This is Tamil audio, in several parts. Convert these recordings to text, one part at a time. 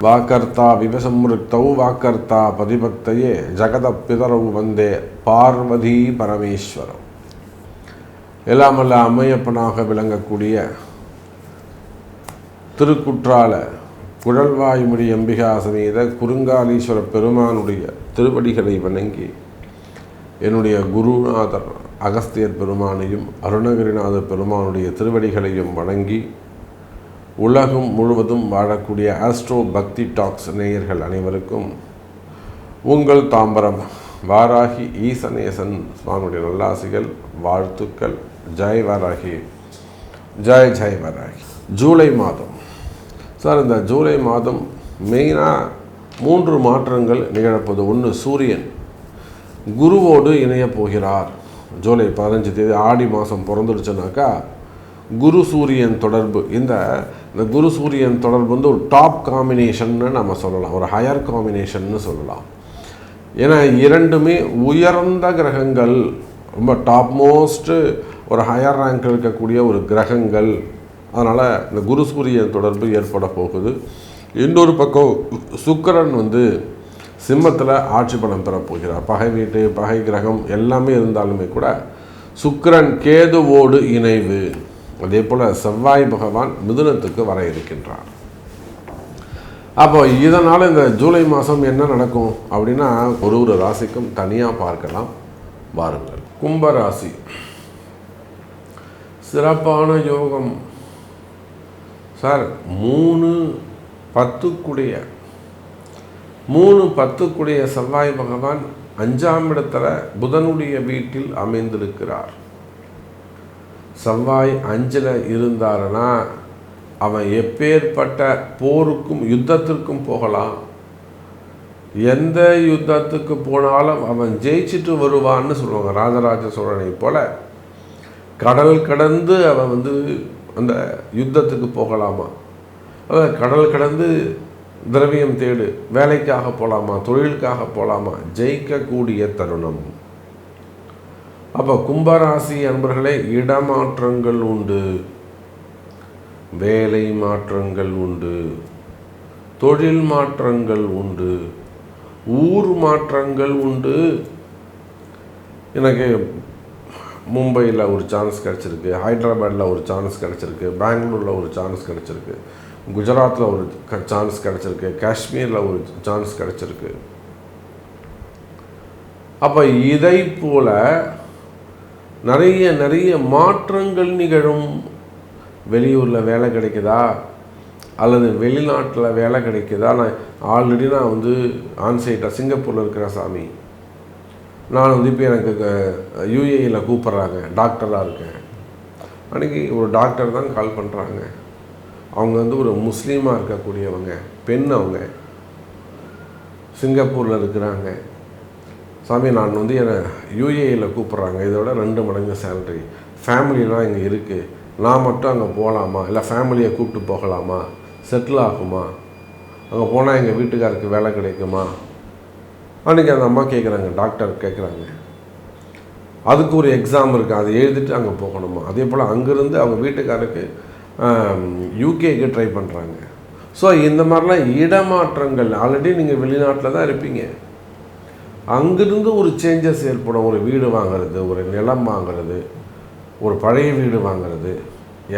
வாக்கர்த்தா விவசம்ருக்தௌ வாக்கர்த்தா பதிபக்தையே ஜகத பிதரவு வந்தே பார்வதி பரமேஸ்வரம். எல்லாமல்ல அம்மையப்பனாக விளங்கக்கூடிய திருக்குற்றால குழல்வாய்மொழி அம்பிகா சமேத குறுங்காலீஸ்வர பெருமானுடைய திருவடிகளை வணங்கி என்னுடைய குருநாதர் அகஸ்தியர் பெருமானையும் அருணகிரிநாதர் பெருமானுடைய திருவடிகளையும் வணங்கி உலகம் முழுவதும் வாழக்கூடிய ஆஸ்ட்ரோ பக்தி டாக்ஸ் நேயர்கள் அனைவருக்கும் உங்கள் தாம்பரம் வாராகி ஈசனேசன் சுவாமியுடைய நல்லாசிகள், வாழ்த்துக்கள். ஜெய் வாராகி, ஜெய் ஜெய் வாராகி. ஜூலை மாதம் சார், இந்த ஜூலை மாதம் மெயினாக 3 மாற்றங்கள் நிகழப்போது. ஒன்று, சூரியன் குருவோடு இணையப் போகிறார். ஜூலை 15 தேதி ஆடி மாதம் பிறந்துடுச்சுனாக்கா குரு சூரியன் தொடர்பு. இந்த குரு சூரியன் தொடர்பு வந்து ஒரு டாப் காம்பினேஷன்னு நம்ம சொல்லலாம், ஒரு ஹையர் காம்பினேஷன்னு சொல்லலாம். ஏன்னா இரண்டுமே உயர்ந்த கிரகங்கள், ரொம்ப டாப் மோஸ்ட்டு ஒரு ஹையர் ரேங்க் இருக்கக்கூடிய ஒரு கிரகங்கள். அதனால் இந்த குரு சூரியன் தொடர்பு ஏற்பட போகுது. இன்னொரு பக்கம் சுக்கிரன் வந்து சிம்மத்தில் ஆட்சி பலம் பெறப்போகிறார். பகை வீட்டு பகை கிரகம் எல்லாமே இருந்தாலுமே கூட சுக்கிரன் கேதுவோடு இணைவு. அதே போல் செவ்வாய் பகவான் மிதுனத்துக்கு வர இருக்கின்றார். அப்போ இதனால் இந்த ஜூலை மாதம் என்ன நடக்கும் அப்படின்னா ஒரு ராசிக்கும் தனியாக பார்க்கலாம். வாருங்கள். கும்பராசி சிறப்பான யோகம் சார். 3-10 செவ்வாய் பகவான் 5ஆம் இடத்துல புதனுடைய வீட்டில் அமைந்திருக்கிறார். செவ்வாய் 5ல் இருந்தாருன்னா அவன் எப்பேற்பட்ட போருக்கும் யுத்தத்திற்கும் போகலாம். எந்த யுத்தத்துக்கு போனாலும் அவன் ஜெயிச்சுட்டு வருவான்னு சொல்லுவாங்க. ராஜராஜ சோழனை போல கடல் கடந்து அவன் வந்து அந்த யுத்தத்துக்கு போகலாமா, கடல் கடந்து திரவியம் தேடு, வேலைக்காக போகலாமா, தொழிலுக்காக போகலாமா, ஜெயிக்கக்கூடிய தருணம். அப்போ கும்பராசி அன்பர்களே, இடமாற்றங்கள் உண்டு, வேலை மாற்றங்கள் உண்டு, தொழில் மாற்றங்கள் உண்டு, ஊர் மாற்றங்கள் உண்டு. எனக்கு மும்பையில் ஒரு சான்ஸ் கிடச்சிருக்கு, ஹைதராபாத்தில் ஒரு சான்ஸ் கிடச்சிருக்கு, பெங்களூரில் ஒரு சான்ஸ் கிடச்சிருக்கு, குஜராத்தில் ஒரு சான்ஸ் கிடச்சிருக்கு, காஷ்மீரில் ஒரு சான்ஸ் கிடச்சிருக்கு. அப்போ இதை போல் நிறைய மாற்றங்கள் நிகழும். வெளியூரில் வேலை கிடைக்குதா அல்லது வெளிநாட்டில் வேலை கிடைக்குதா? நான் வந்து ஆன்சைட்டாக சிங்கப்பூரில் இருக்கிற சாமி, நான் வந்து இப்போ எனக்கு யூஏஇயில் கூப்பிட்றாங்க, டாக்டராக இருக்கேன். அன்றைக்கி ஒரு டாக்டர் தான் கால் பண்ணுறாங்க. அவங்க வந்து ஒரு முஸ்லீமாக இருக்கக்கூடியவங்க, பெண். அவங்க சிங்கப்பூரில் இருக்கிறாங்க. சாமி, நான் வந்து என்னை யூஏஇயில் கூப்பிட்றாங்க, இதோட 2 மடங்கு சேலரி, ஃபேமிலிலாம் இங்கே இருக்குது, நான் மட்டும் அங்கே போகலாமா, இல்லை ஃபேமிலியை கூப்பிட்டு போகலாமா, செட்டில் ஆகுமா, அங்கே போனால் எங்கள் வீட்டுக்காருக்கு வேலை கிடைக்குமா? அன்றைக்கி அந்த அம்மா கேட்குறாங்க, டாக்டர் கேட்குறாங்க. அதுக்கு ஒரு எக்ஸாம் இருக்குது, அதை எழுதிட்டு அங்கே போகணுமா? அதே போல் அங்கேருந்து அவங்க வீட்டுக்காருக்கு யூகேக்கு ட்ரை பண்ணுறாங்க. ஸோ இந்த மாதிரிலாம் இடமாற்றங்கள். ஆல்ரெடி நீங்கள் வெளிநாட்டில் தான் இருப்பீங்க, அங்கிருந்து ஒரு சேஞ்சஸ் ஏற்படும். ஒரு வீடு வாங்கிறது, ஒரு நிலம் வாங்கிறது, ஒரு பழைய வீடு வாங்கிறது.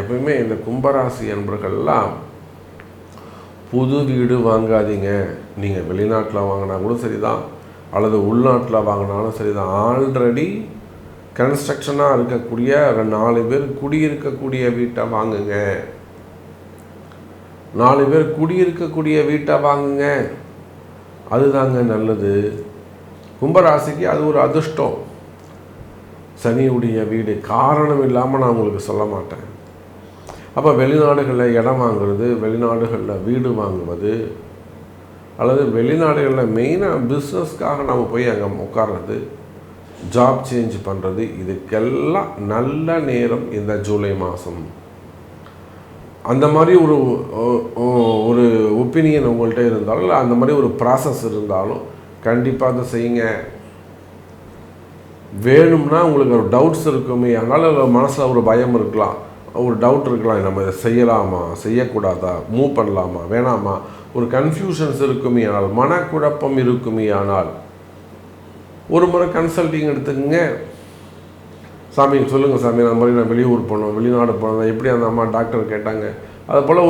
எப்பவுமே இந்த கும்பராசி என்பர்கள்லாம் புது வீடு வாங்காதீங்க. நீங்கள் வெளிநாட்டில் வாங்கினா கூட சரி தான், அல்லது உள்நாட்டில் வாங்கினாலும் சரி தான். ஆல்ரெடி கன்ஸ்ட்ரக்ஷனாக இருக்கக்கூடிய 4 பேர் குடியிருக்கக்கூடிய வீட்டை வாங்குங்க. 4 பேர் குடியிருக்கக்கூடிய வீட்டை வாங்குங்க, அதுதாங்க நல்லது. கும்பராசிக்கு அது ஒரு அதிர்ஷ்டம். சனியுடைய வீடு காரணம் இல்லாமல் நான் உங்களுக்கு சொல்ல மாட்டேன். அப்போ வெளிநாடுகளில் இடம் வாங்குறது, வெளிநாடுகளில் வீடு வாங்குவது, அல்லது வெளிநாடுகளில் மெயினாக பிஸ்னஸ்க்காக நம்ம போய் அங்கே உட்கார்றது, ஜாப் சேஞ்ச் பண்ணுறது, இதுக்கெல்லாம் நல்ல நேரம் இந்த ஜூலை மாதம். அந்த மாதிரி ஒரு ஒப்பீனியன் உங்கள்கிட்ட இருந்தாலும், இல்லை அந்த மாதிரி ஒரு ப்ராசஸ் இருந்தாலும் கண்டிப்பாக அதை செய்யுங்க. வேணும்னா உங்களுக்கு ஒரு டவுட்ஸ் இருக்குமே, அதனால் மனசில் ஒரு பயம் இருக்கலாம், ஒரு டவுட் இருக்கலாம், நம்ம இதை செய்யலாமா செய்யக்கூடாதா, மூவ் பண்ணலாமா வேணாமா, ஒரு கன்ஃபியூஷன்ஸ் இருக்குமே ஆனால், மனக்குழப்பம் இருக்குமே ஆனால் ஒரு முறை கன்சல்டிங் எடுத்துக்கங்க. சாமி சொல்லுங்கள் சாமி, அந்த மாதிரி நான் வெளியூர் போனோம், வெளிநாடு போனோம், எப்படி அந்த அம்மா டாக்டர் கேட்டாங்க, அது போல்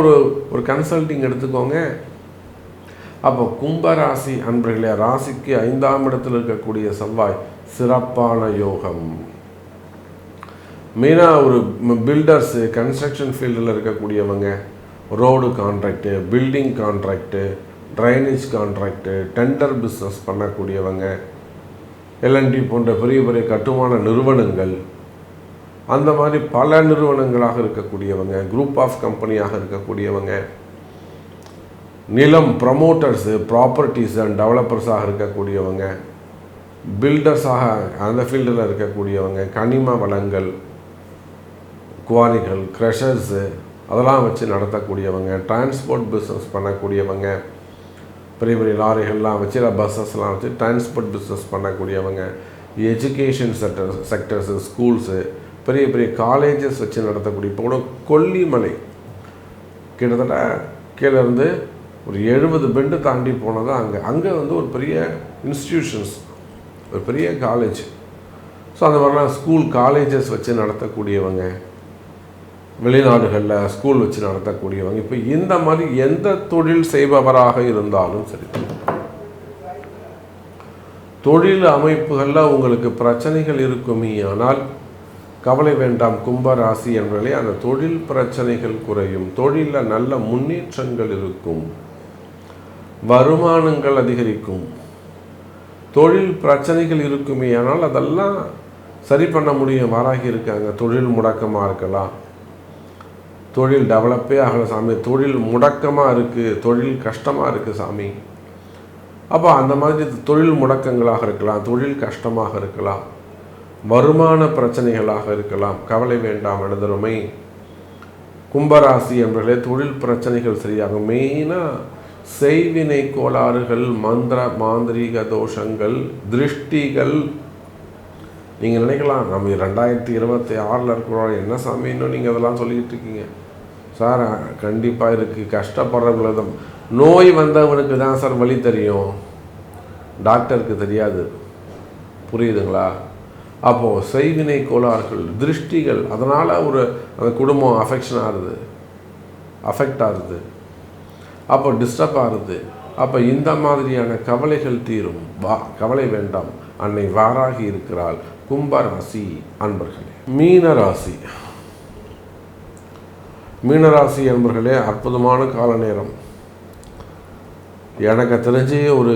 ஒரு கன்சல்டிங் எடுத்துக்கோங்க. அப்போ கும்பராசி அன்பர்களே, ராசிக்கு 5ஆம் இடத்தில் இருக்கக்கூடிய செவ்வாய் சிறப்பான யோகம். மெயினாக ஒரு பில்டர்ஸு, கன்ஸ்ட்ரக்ஷன் ஃபீல்டில் இருக்கக்கூடியவங்க, road contract, building contract, drainage contract, tender business பண்ணக்கூடியவங்க, எல்என்டி போன்ற பெரிய பெரிய கட்டுமான நிறுவனங்கள், அந்த மாதிரி பல நிறுவனங்களாக இருக்கக்கூடியவங்க, குரூப் ஆஃப் கம்பெனியாக இருக்கக்கூடியவங்க, நிலம் ப்ரமோட்டர்ஸு, ப்ராப்பர்ட்டிஸ் அண்ட் டெவலப்பர்ஸாக இருக்கக்கூடியவங்க, பில்டர்ஸாக அந்த ஃபீல்டில் இருக்கக்கூடியவங்க, கனிம வளங்கள், குவாரிகள், க்ரஷர்ஸு அதெல்லாம் வச்சு நடத்தக்கூடியவங்க, டிரான்ஸ்போர்ட் பிஸ்னஸ் பண்ணக்கூடியவங்க, பெரிய பெரிய லாரிகள்லாம் வச்சு இல்லை பஸ்ஸஸ்லாம் வச்சு டிரான்ஸ்போர்ட் பிஸ்னஸ் பண்ணக்கூடியவங்க, எஜுகேஷன் செக்டர்ஸு, ஸ்கூல்ஸு, பெரிய பெரிய காலேஜஸ் வச்சு நடத்தக்கூடிய, இப்போ கூட கொல்லிமலை கிட்டத்தட்ட கீழேருந்து ஒரு 70 பெண்டு தாண்டி போனது அங்கே வந்து ஒரு பெரிய இன்ஸ்டிடியூஷன்ஸ், ஒரு பெரிய காலேஜ். ஸோ அந்த மாதிரிலாம் ஸ்கூல் காலேஜஸ் வச்சு நடத்தக்கூடியவங்க, வெளிநாடுகளில் ஸ்கூல் வச்சு நடத்தக்கூடியவங்க, இப்போ இந்த மாதிரி எந்த தொழில் செய்பவராக இருந்தாலும் சரி, தொழில் அமைப்புகளில் உங்களுக்கு பிரச்சனைகள் இருக்குமே ஆனால் கவலை வேண்டாம். கும்பராசி என்பவர்களே, அந்த தொழில் பிரச்சனைகள் குறையும், தொழிலில் நல்ல முன்னேற்றங்கள் இருக்கும், வருமானங்கள் அதிகரிக்கும். தொழில் பிரச்சனைகள் இருக்குமே ஆனால் அதெல்லாம் சரி பண்ண முடியும். வாராகி இருக்காங்க, தொழில் முடக்கமாக இருக்கலாம், தொழில் டெவலப்பே ஆகலை சாமி, தொழில் முடக்கமாக இருக்குது, தொழில் கஷ்டமாக இருக்குது சாமி. அப்போ அந்த மாதிரி தொழில் முடக்கங்களாக இருக்கலாம், தொழில் கஷ்டமாக இருக்கலாம், வருமான பிரச்சனைகளாக இருக்கலாம். கவலை வேண்டாம் எழுதருமை கும்பராசி என்பவர்களே, தொழில் பிரச்சனைகள் சரியாகும். மெயினாக செய்வினை கோளாறுகள், மந்திர மாந்திரீக தோஷங்கள், திருஷ்டிகள். நீங்கள் நினைக்கலாம் நம்ம 2026 இருக்கிறோம், என்ன சாமி இன்னும் நீங்கள் அதெல்லாம் சொல்லிக்கிட்டு இருக்கீங்க சார். கண்டிப்பாக இருக்குது. கஷ்டப்படுறவங்கள நோய் வந்தவனுக்கு தான் சார் வழி தெரியும், டாக்டருக்கு தெரியாது. புரியுதுங்களா? அப்போது செய்வினை கோளாறுகள், திருஷ்டிகள், அதனால் அந்த குடும்பம் அஃபெக்ட் ஆகுது, அப்போ டிஸ்டர்ப் ஆகுது. அப்போ இந்த மாதிரியான கவலைகள் தீரும். கவலை வேண்டாம், அன்னை வாராகி இருக்கிறாள். கும்பராசி அன்பர்களே, மீனராசி அன்பர்களே, அற்புதமான கால நேரம். எனக்கு தெரிஞ்சு ஒரு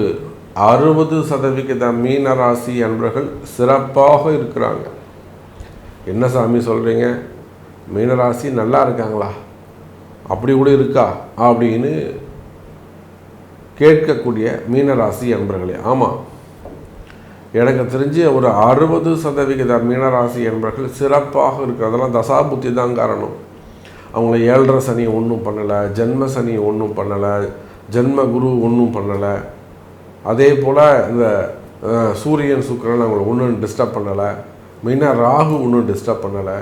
60% மீனராசி அன்பர்கள் சிறப்பாக இருக்கிறாங்க. என்ன சாமி சொல்கிறீங்க, மீனராசி நல்லா இருக்காங்களா, அப்படி கூட இருக்கா அப்படின்னு கேட்கக்கூடிய மீனராசி அன்பர்களே, ஆமாம், எனக்கு தெரிஞ்சு ஒரு 60% மீனராசி என்பவர்கள் சிறப்பாக இருக்கிறதெல்லாம் தசாபுத்தி தான் காரணம். அவங்கள 7.5 சனி ஒன்றும் பண்ணலை, ஜென்ம சனி ஒன்றும் பண்ணலை, ஜென்ம குரு ஒன்றும் பண்ணலை, அதே போல் இந்த சூரியன் சுக்கிரன் அவங்கள ஒன்றும் டிஸ்டர்ப் பண்ணலை, மெயினாக ராகு ஒன்றும் டிஸ்டர்ப் பண்ணலை.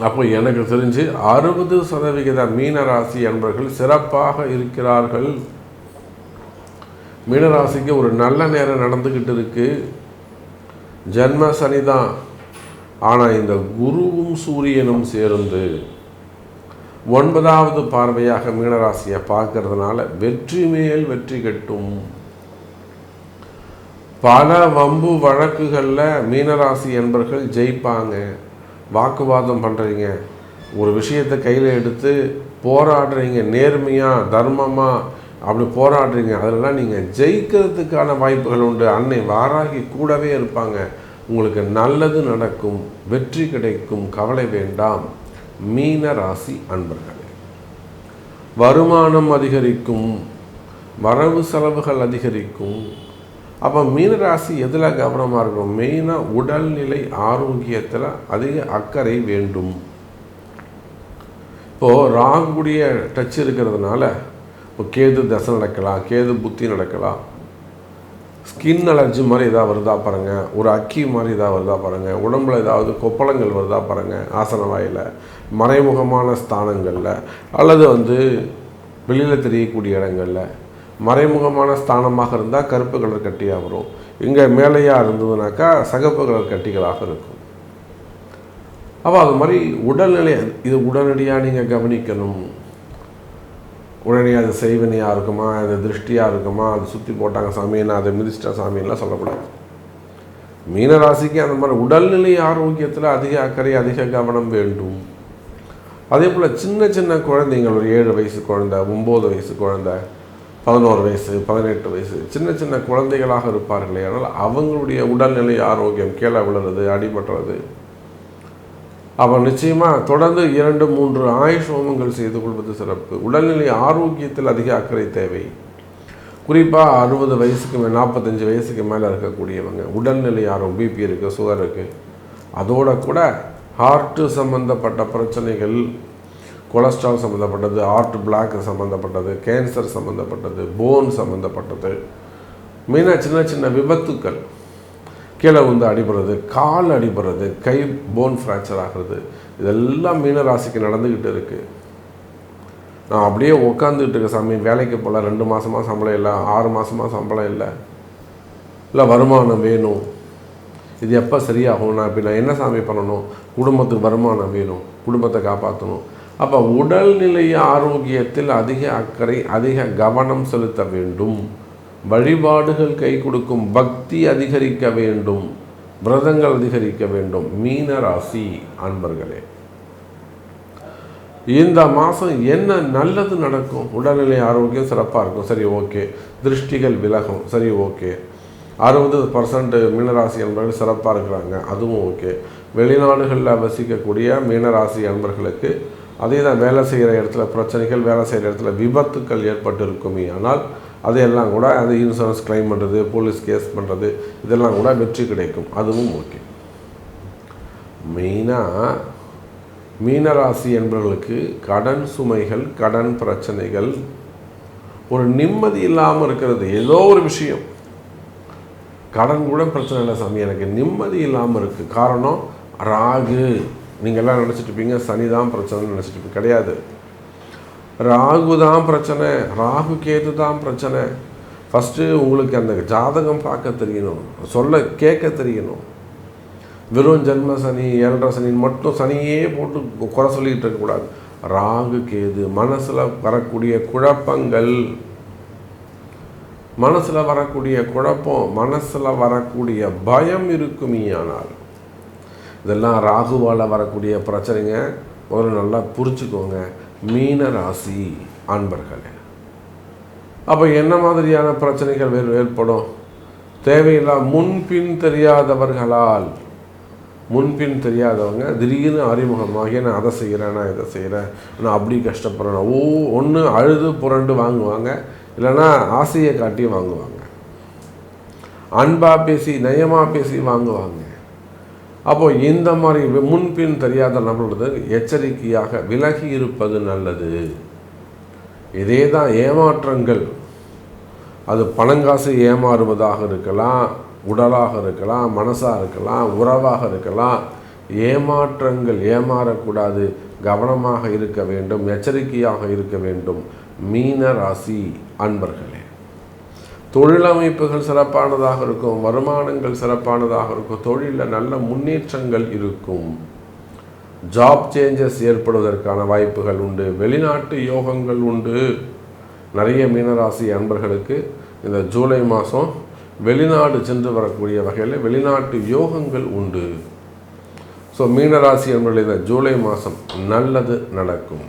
அப்போ எனக்கு தெரிஞ்சு 60% மீனராசி என்பவர்கள் சிறப்பாக இருக்கிறார்கள். மீனராசிக்கு ஒரு நல்ல நேரம் நடந்துக்கிட்டு இருக்கு. ஜென்ம சனி தான், ஆனால் இந்த குருவும் சூரியனும் சேர்ந்து 9வது பார்வையாக மீனராசியை பார்க்கறதுனால வெற்றி மேல் வெற்றி கட்டும். பல வம்பு வழக்குகளில் மீனராசி என்பவர்கள் ஜெயிப்பாங்க. வாக்குவாதம் பண்ணுறீங்க, ஒரு விஷயத்தை கையில் எடுத்து போராடுறீங்க, நேர்மையாக தர்மமாக அப்படி போராடுறீங்க, அதெல்லாம் நீங்கள் ஜெயிக்கிறதுக்கான வாய்ப்புகள் உண்டு. அன்னை வாராகி கூடவே இருப்பாங்க, உங்களுக்கு நல்லது நடக்கும், வெற்றி கிடைக்கும். கவலை வேண்டாம் மீன ராசி அன்பர்களே. வருமானம் அதிகரிக்கும், வரவு செலவுகள் அதிகரிக்கும். அப்போ மீனராசி எதில் கவனமாக இருக்கும்? மெயினாக உடல்நிலை ஆரோக்கியத்தில் அதிக அக்கறை வேண்டும். இப்போது ராகுடைய டச் இருக்கிறதுனால இப்போ கேது தசை நடக்கலாம், கேது புத்தி நடக்கலாம், ஸ்கின் அலர்ஜி மாதிரி ஏதாவது வருதா பாருங்கள், ஒரு அக்கி மாதிரி ஏதாவது வருதா பாருங்கள், உடம்புல ஏதாவது கொப்பளங்கள் வருதா பாருங்கள், ஆசன வாயில் மறைமுகமான ஸ்தானங்களில் அல்லது வெளியில் தெரியக்கூடிய இடங்களில் மறைமுகமான ஸ்தானமாக இருந்தால் கருப்பு கலர் கட்டியாக வரும். இங்கே மேலேயாக இருந்ததுனாக்கா சகப்பு கலர் கட்டிகளாக இருக்கும். அப்போ அது மாதிரி உடல்நிலை இது உடனடியாக நீங்கள் கவனிக்கணும். உடனடியாக அது செய்வினையாக இருக்குமா, அது திருஷ்டியாக இருக்குமா, அது சுற்றி போட்டாங்க சாமின்னா அதை மிதிச்சிட்டா சாமின்லாம் சொல்லக்கூடாது. மீனராசிக்கு அந்த மாதிரி உடல்நிலை ஆரோக்கியத்தில் அதிக அக்கறை அதிக கவனம் வேண்டும். அதே போல் சின்ன சின்ன குழந்தைங்கள், ஒரு 7 வயசு குழந்தை, 9 வயசு குழந்தை, 11 வயசு, 18 வயசு சின்ன சின்ன குழந்தைகளாக இருப்பார்களே, ஆனால் அவங்களுடைய உடல்நிலை ஆரோக்கியம் கீழே விழுறது, அடிபடுறது, அவன் நிச்சயமாக தொடர்ந்து 2-3 ஆயுஷ் ஹோமங்கள் செய்து கொள்வது சிறப்பு. உடல்நிலை ஆரோக்கியத்தில் அதிக அக்கறை தேவை. குறிப்பாக 60 வயசுக்கு 45 வயசுக்கு மேலே இருக்கக்கூடியவங்க உடல்நிலை ஆரோக்கியம், பிபி இருக்குது, சுகர் இருக்குது, அதோட கூட ஹார்ட்டு சம்மந்தப்பட்ட பிரச்சனைகள், கொலஸ்ட்ரால் சம்மந்தப்பட்டது, ஹார்ட் பிளாக் சம்மந்தப்பட்டது, கேன்சர் சம்மந்தப்பட்டது, போன் சம்மந்தப்பட்டது, மெயினாக சின்ன சின்ன விபத்துக்கள், கீழே அடிபடுறது, கால் அடிபடுறது, கை போன் ஃப்ராக்சர் ஆகிறது, இதெல்லாம் மீனராசிக்கு நடந்துக்கிட்டு இருக்குது. நான் அப்படியே உட்காந்துக்கிட்டு இருக்க சாமி, வேலைக்கு போகல, 2 மாதமாக சம்பளம் இல்லை, 6 மாதமாக சம்பளம் இல்லை வருமானம் வேணும், இது எப்போ சரியாகும், நான் இப்போ நான் என்ன சாமி பண்ணணும், குடும்பத்துக்கு வருமானம் வேணும், குடும்பத்தை காப்பாற்றணும். அப்போ உடல்நிலை ஆரோக்கியத்தில் அதிக அக்கறை அதிக கவனம் செலுத்த வேண்டும். வழிபாடுகள் கை கொடுக்கும், பக்தி அதிகரிக்க வேண்டும், விரதங்கள் அதிகரிக்க வேண்டும். மீனராசி அன்பர்களே, இந்த மாதம் என்ன நல்லது நடக்கும்? உடல்நிலை ஆரோக்கியம் சிறப்பாக இருக்கும், சரி ஓகே. திருஷ்டிகள் விலகும், சரி ஓகே. 60% மீனராசி அன்பர்கள் சிறப்பாக இருக்கிறாங்க, அதுவும் ஓகே. வெளிநாடுகளில் வசிக்கக்கூடிய மீனராசி அன்பர்களுக்கு அதே தான், வேலை செய்கிற இடத்துல பிரச்சனைகள், வேலை செய்கிற இடத்துல விபத்துக்கள் ஏற்பட்டு இருக்குமே, ஆனால் அதையெல்லாம் கூட அது இன்சூரன்ஸ் கிளைம் பண்ணுறது, போலீஸ் கேஸ் பண்ணுறது, இதெல்லாம் கூட வெற்றி கிடைக்கும், அதுவும் ஓகே. மெயினாக மீனராசி என்பவர்களுக்கு கடன் சுமைகள், கடன் பிரச்சனைகள், ஒரு நிம்மதி இல்லாமல் இருக்கிறது. ஏதோ ஒரு விஷயம், கடன் கூட பிரச்சனை இல்லை சாமி, எனக்கு நிம்மதி இல்லாமல் இருக்குது. காரணம் ராகு. நீங்கள் எல்லாம் நினச்சிட்டு இருப்பீங்க சனி தான் பிரச்சனைன்னு நினச்சிட்டு இருப்பீங்க, கிடையாது. ராகு தான் பிரச்சனை, ராகு கேது தான் பிரச்சனை. ஃபஸ்ட்டு உங்களுக்கு அந்த ஜாதகம் பார்க்க தெரியணும், சொல்ல கேட்க தெரியணும். வெறும் ஜென்ம சனி, 7.5 சனின்னு மட்டும் சனியே போட்டு குறை சொல்லிகிட்டு இருக்கக்கூடாது. ராகு கேது மனசில் வரக்கூடிய குழப்பங்கள், மனசில் வரக்கூடிய குழப்பம், மனசில் வரக்கூடிய பயம் இருக்குமே, ஆனால் இதெல்லாம் ராகுவால் வரக்கூடிய பிரச்சனைங்க. முதல்ல நல்லா புரிச்சுக்கோங்க மீனராசி அன்பர்களே. அப்போ என்ன மாதிரியான பிரச்சனைகள் ஏற்படும்? தேவையில்லா முன்பின் தெரியாதவர்களால், முன்பின் தெரியாதவங்க திடீர்னு அறிமுகமாகி நான் அதை செய்கிறேன், நான் இதை செய்கிறேன், நான் அப்படி கஷ்டப்படுறேன், ஒன்று அழுது புரண்டு வாங்குவாங்க, இல்லைன்னா ஆசையை காட்டி வாங்குவாங்க, அன்பாக பேசி நயமாக பேசி வாங்குவாங்க. அப்போது இந்த மாதிரி முன்பின் தெரியாத நபர்களது எச்சரிக்கையாக விலகி இருப்பது நல்லது. இதே தான் ஏமாற்றங்கள், அது பணங்காசு ஏமாறுவதாக இருக்கலாம், உடலாக இருக்கலாம், மனசாக இருக்கலாம், உறவாக இருக்கலாம். ஏமாற்றங்கள் ஏமாறக்கூடாது, கவனமாக இருக்க வேண்டும், எச்சரிக்கையாக இருக்க வேண்டும். மீன ராசி அன்பர்களே, தொழிலமைப்புகள் சிறப்பானதாக இருக்கும், வருமானங்கள் சிறப்பானதாக இருக்கும், தொழிலில் நல்ல முன்னேற்றங்கள் இருக்கும், ஜாப் சேஞ்சஸ் ஏற்படுவதற்கான வாய்ப்புகள் உண்டு, வெளிநாட்டு யோகங்கள் உண்டு. நிறைய மீனராசி அன்பர்களுக்கு இந்த ஜூலை மாதம் வெளிநாடு சென்று வரக்கூடிய வகையில் வெளிநாட்டு யோகங்கள் உண்டு. ஸோ மீனராசி அன்பர்கள் இந்த ஜூலை மாதம் நல்லது நடக்கும்.